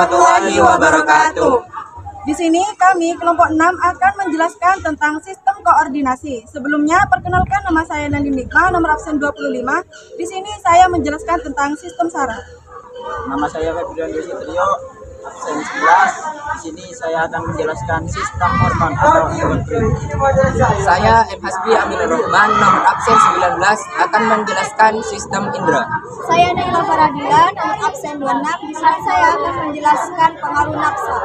warahmatullahi wabarakatuh. Di sini kami kelompok 6 akan menjelaskan tentang sistem koordinasi. Sebelumnya perkenalkan, nama saya Nandin Nikma, nomor absen 25. Di sini saya menjelaskan tentang sistem syarat. Nama saya Febrian Yusitrio, absen 11. Di sini saya akan menjelaskan sistem hormon atau endokrin. Saya M. Hasbi Aminur Rahman, nomor absen 19, akan menjelaskan sistem indera. Saya Naila Faradila, nomor absen 26. Di sini saya akan menjelaskan pengaruh nafsu.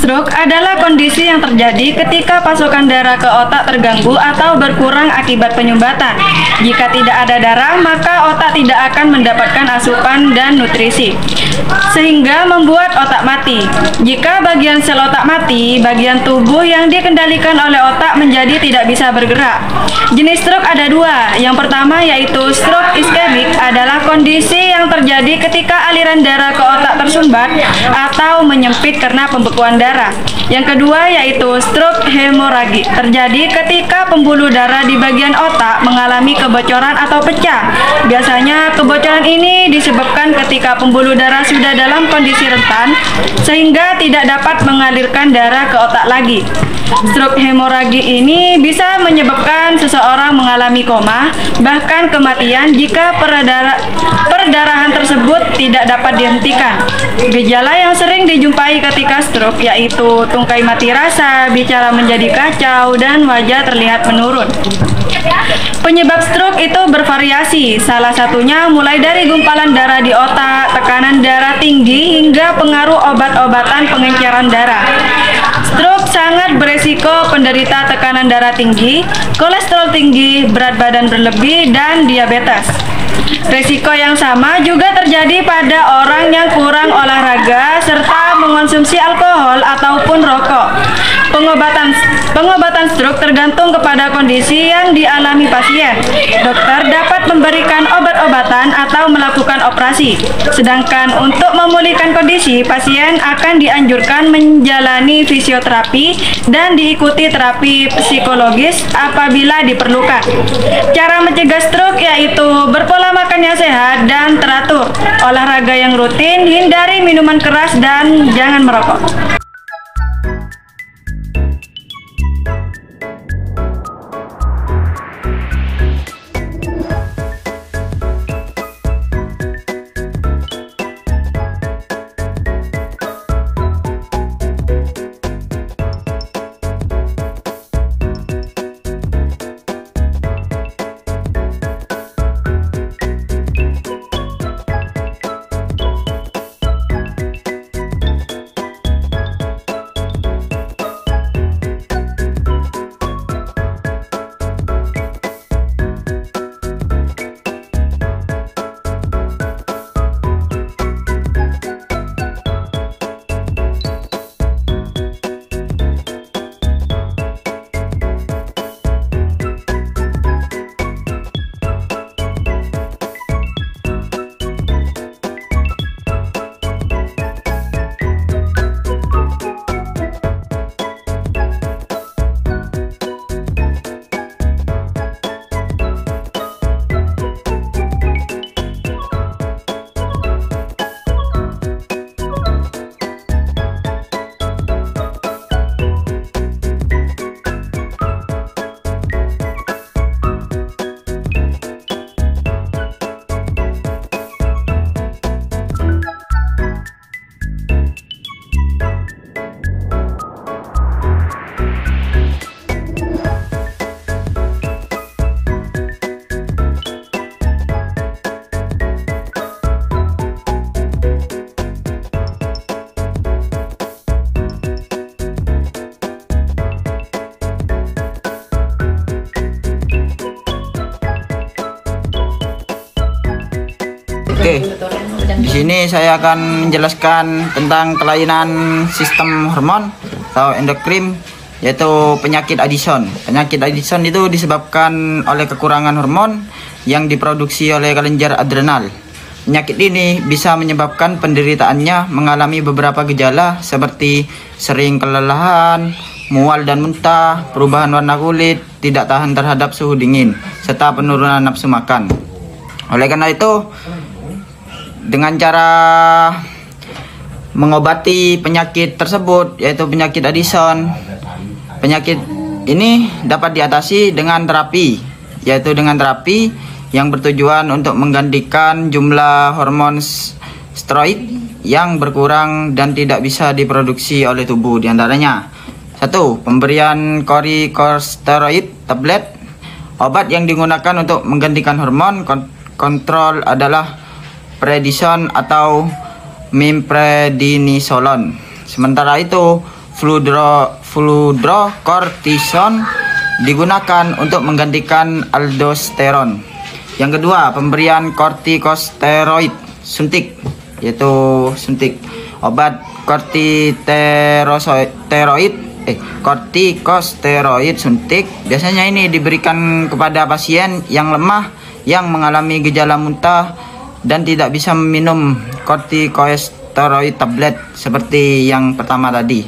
Stroke adalah kondisi yang terjadi ketika pasokan darah ke otak terganggu atau berkurang akibat penyumbatan. Jika tidak ada darah, maka otak tidak akan mendapatkan asupan dan nutrisi, sehingga membuat otak mati. Jika bagian sel otak mati, bagian tubuh yang dikendalikan oleh otak menjadi tidak bisa bergerak. Jenis stroke ada dua. Yang pertama yaitu stroke iskemik, adalah kondisi yang terjadi ketika aliran darah ke otak tersumbat atau menyempit karena pembekuan darah. Yang kedua yaitu stroke hemoragi, terjadi ketika pembuluh darah di bagian otak mengalami kebocoran atau pecah. Biasanya kebocoran ini disebabkan ketika pembuluh darah sudah dalam kondisi rentan sehingga tidak dapat mengalirkan darah ke otak lagi. Stroke hemoragi ini bisa menyebabkan seseorang mengalami koma, bahkan kematian jika perdarahan tersebut tidak dapat dihentikan. Gejala yang sering dijumpai ketika stroke yaitu tungkai mati rasa, bicara menjadi kacau, dan wajah terlihat menurun. Penyebab stroke itu bervariasi, salah satunya mulai dari gumpalan darah di otak, tekanan darah tinggi, hingga pengaruh obat-obatan pengenceran darah. Stroke sangat beresiko penderita tekanan darah tinggi, kolesterol tinggi, berat badan berlebih, dan diabetes. Resiko yang sama juga terjadi pada orang yang kurang olahraga serta mengonsumsi alkohol ataupun rokok. Pengobatan stroke tergantung kepada kondisi yang dialami pasien. Dokter dapat memberikan obat-obatan atau melakukan operasi. Sedangkan untuk memulihkan kondisi, pasien akan dianjurkan menjalani fisioterapi dan diikuti terapi psikologis apabila diperlukan. Cara mencegah stroke yaitu berpola makan yang sehat dan teratur, olahraga yang rutin, hindari minuman keras, dan jangan merokok. Oke, di sini saya akan menjelaskan tentang kelainan sistem hormon atau endokrin, yaitu penyakit Addison. Penyakit Addison itu disebabkan oleh kekurangan hormon yang diproduksi oleh kelenjar adrenal. Penyakit ini bisa menyebabkan penderitaannya mengalami beberapa gejala seperti sering kelelahan, mual dan muntah, perubahan warna kulit, tidak tahan terhadap suhu dingin, serta penurunan nafsu makan. Oleh karena itu, dengan cara mengobati penyakit tersebut, yaitu penyakit Addison, penyakit ini dapat diatasi dengan terapi, yaitu dengan terapi yang bertujuan untuk menggantikan jumlah hormon steroid yang berkurang dan tidak bisa diproduksi oleh tubuh. Di antaranya 1. Pemberian kortikosteroid tablet. Obat yang digunakan untuk menggantikan hormon kontrol adalah prednison atau miprednisolon. Sementara itu, fludrocortisone digunakan untuk menggantikan aldosteron. Yang kedua, pemberian kortikosteroid suntik, yaitu suntik. Obat kortikosteroid suntik biasanya ini diberikan kepada pasien yang lemah yang mengalami gejala muntah dan tidak bisa meminum kortikosteroid tablet seperti yang pertama tadi.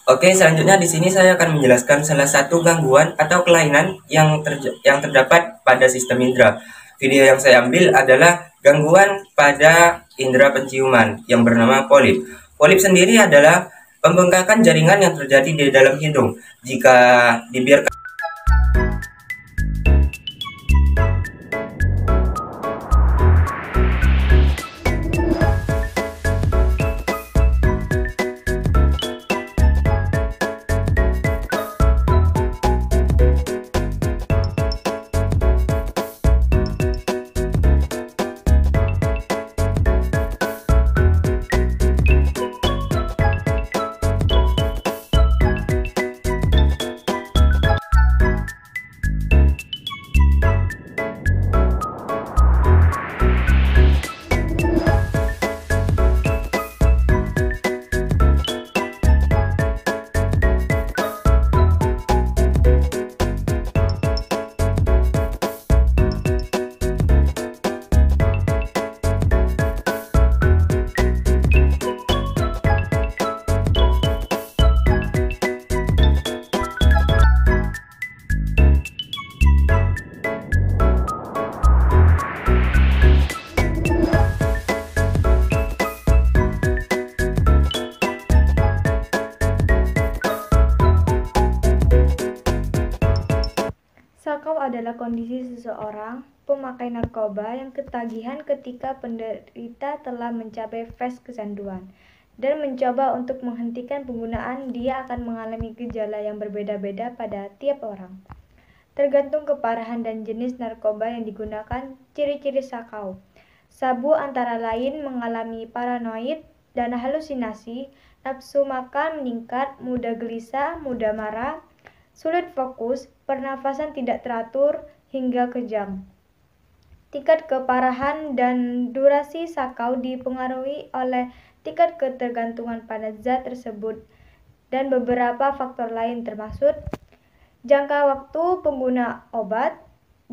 Oke, selanjutnya di sini saya akan menjelaskan salah satu gangguan atau kelainan yang terdapat pada sistem indera. Video yang saya ambil adalah gangguan pada indera penciuman yang bernama polip. Polip sendiri adalah pembengkakan jaringan yang terjadi di dalam hidung. Jika dibiarkan Sakau adalah kondisi seseorang pemakai narkoba yang ketagihan ketika penderita telah mencapai fase kecanduan dan mencoba untuk menghentikan penggunaan. Dia akan mengalami gejala yang berbeda-beda pada tiap orang. Tergantung keparahan dan jenis narkoba yang digunakan, ciri-ciri sakau. Sabu antara lain mengalami paranoid dan halusinasi, nafsu makan meningkat, mudah gelisah, mudah marah, sulit fokus, pernafasan tidak teratur, hingga kejang. Tingkat keparahan dan durasi sakau dipengaruhi oleh tingkat ketergantungan pada zat tersebut dan beberapa faktor lain termasuk jangka waktu pengguna obat,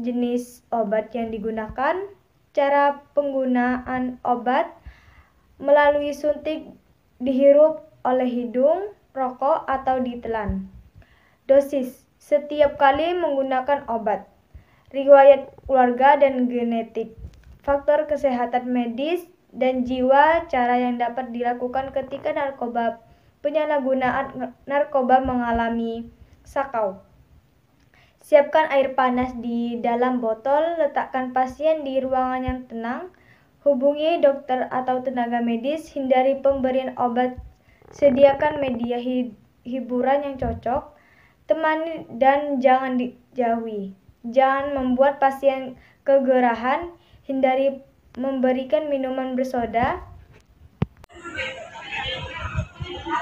jenis obat yang digunakan, cara penggunaan obat melalui suntik, dihirup oleh hidung, rokok, atau ditelan. Dosis setiap kali menggunakan obat, riwayat keluarga dan genetik, faktor kesehatan medis dan jiwa, cara yang dapat dilakukan ketika penyalahgunaan narkoba mengalami sakau. Siapkan air panas di dalam botol, letakkan pasien di ruangan yang tenang, hubungi dokter atau tenaga medis, hindari pemberian obat, sediakan media hiburan yang cocok, temani dan jangan dijauhi. Jangan membuat pasien kegerahan, hindari memberikan minuman bersoda.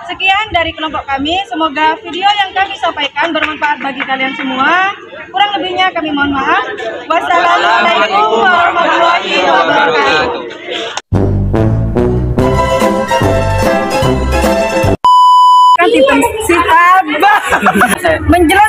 Sekian dari kelompok kami, semoga video yang kami sampaikan bermanfaat bagi kalian semua. Kurang lebihnya kami mohon maaf. Wassalamualaikum warahmatullahi wabarakatuh. Kan sistem menjelaskan